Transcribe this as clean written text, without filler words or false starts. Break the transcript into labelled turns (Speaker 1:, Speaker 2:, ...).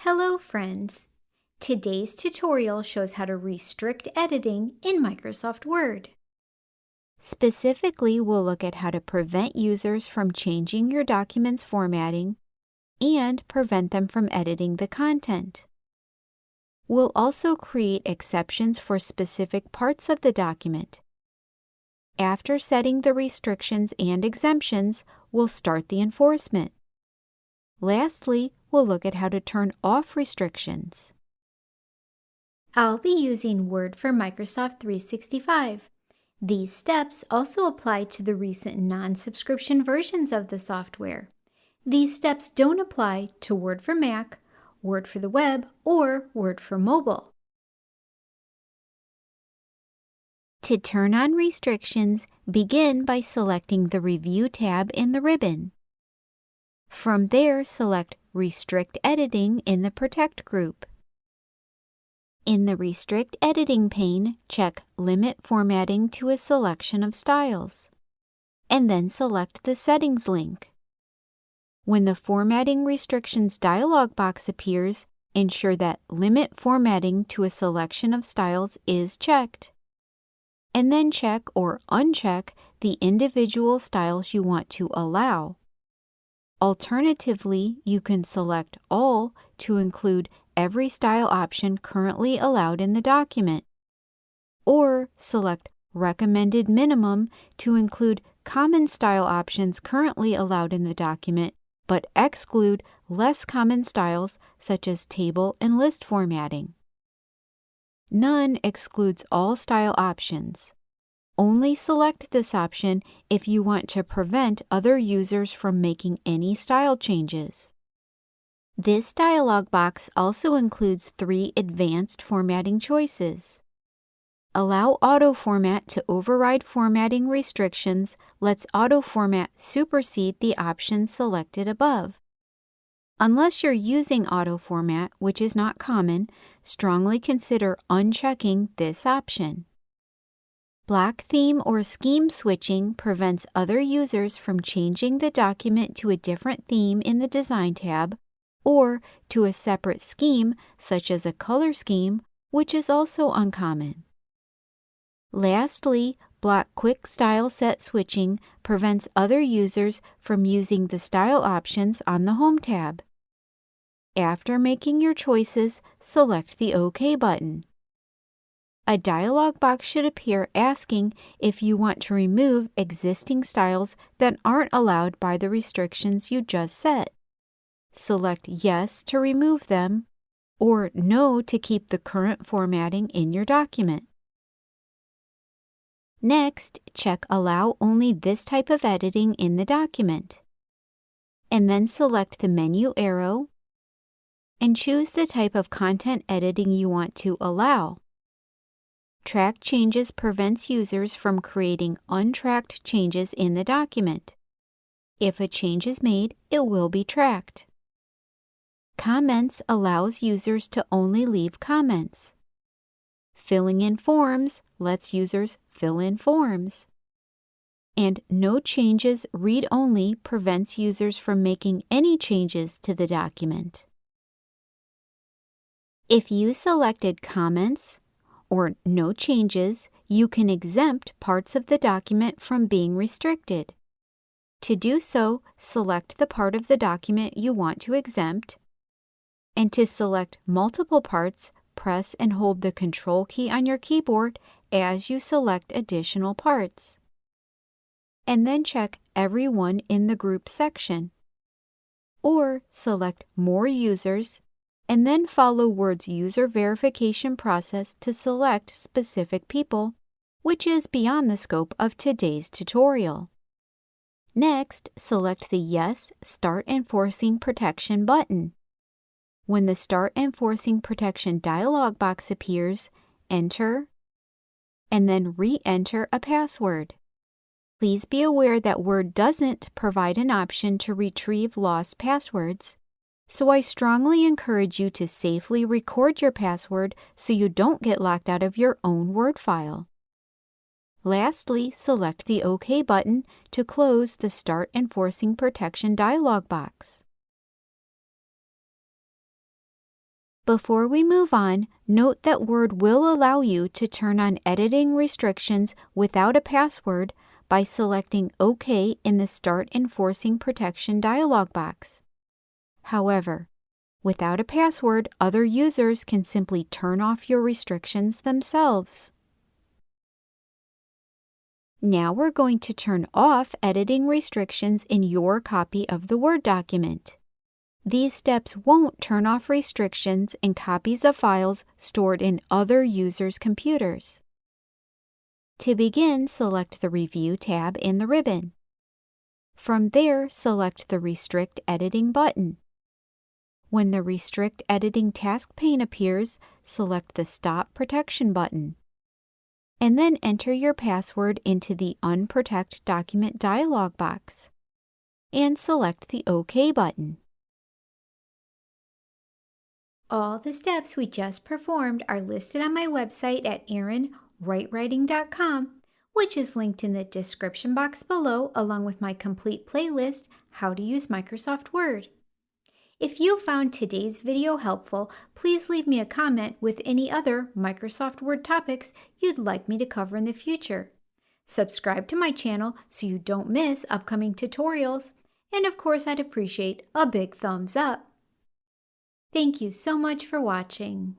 Speaker 1: Hello friends! Today's tutorial shows how to restrict editing in Microsoft Word. Specifically, we'll look at how to prevent users from changing your document's formatting and prevent them from editing the content. We'll also create exceptions for specific parts of the document. After setting the restrictions and exemptions, we'll start the enforcement. Lastly, we'll look at how to turn off restrictions. I'll be using Word for Microsoft 365. These steps also apply to the recent non-subscription versions of the software. These steps don't apply to Word for Mac, Word for the web, or Word for mobile. To turn on restrictions, begin by selecting the Review tab in the ribbon. From there, select Restrict Editing in the Protect group. In the Restrict Editing pane, check Limit Formatting to a selection of styles, and then select the Settings link. When the Formatting Restrictions dialog box appears, ensure that Limit Formatting to a selection of styles is checked, and then check or uncheck the individual styles you want to allow. Alternatively, you can select All to include every style option currently allowed in the document, or select Recommended Minimum to include common style options currently allowed in the document, but exclude less common styles such as table and list formatting. None excludes all style options. Only select this option if you want to prevent other users from making any style changes. This dialog box also includes 3 advanced formatting choices. Allow auto format to override formatting restrictions lets auto format supersede the options selected above. Unless you're using auto format, which is not common, strongly consider unchecking this option. Block theme or scheme switching prevents other users from changing the document to a different theme in the Design tab or to a separate scheme such as a color scheme, which is also uncommon. Lastly, block quick style set switching prevents other users from using the style options on the Home tab. After making your choices, select the OK button. A dialog box should appear asking if you want to remove existing styles that aren't allowed by the restrictions you just set. Select Yes to remove them, or No to keep the current formatting in your document. Next, check Allow only this type of editing in the document, and then select the menu arrow and choose the type of content editing you want to allow. Track changes prevents users from creating untracked changes in the document. If a change is made, it will be tracked. Comments allows users to only leave comments. Filling in forms lets users fill in forms. And No Changes Read Only prevents users from making any changes to the document. If you selected Comments or No Changes, you can exempt parts of the document from being restricted. To do so, select the part of the document you want to exempt, and to select multiple parts, press and hold the Control key on your keyboard as you select additional parts. And then check every one in the group section. Or select More Users, and then follow Word's user verification process to select specific people, which is beyond the scope of today's tutorial. Next, select the Yes, Start Enforcing Protection button. When the Start Enforcing Protection dialog box appears, enter and then re-enter a password. Please be aware that Word doesn't provide an option to retrieve lost passwords, so I strongly encourage you to safely record your password so you don't get locked out of your own Word file. Lastly, select the OK button to close the Start Enforcing Protection dialog box. Before we move on, note that Word will allow you to turn on editing restrictions without a password by selecting OK in the Start Enforcing Protection dialog box. However, without a password, other users can simply turn off your restrictions themselves. Now we're going to turn off editing restrictions in your copy of the Word document. These steps won't turn off restrictions in copies of files stored in other users' computers. To begin, select the Review tab in the ribbon. From there, select the Restrict Editing button. When the Restrict Editing task pane appears, select the Stop Protection button. And then enter your password into the Unprotect Document dialog box. And select the OK button. All the steps we just performed are listed on my website at erinwritewriting.com, which is linked in the description box below, along with my complete playlist, How to Use Microsoft Word. If you found today's video helpful, please leave me a comment with any other Microsoft Word topics you'd like me to cover in the future. Subscribe to my channel so you don't miss upcoming tutorials, and of course I'd appreciate a big thumbs up. Thank you so much for watching.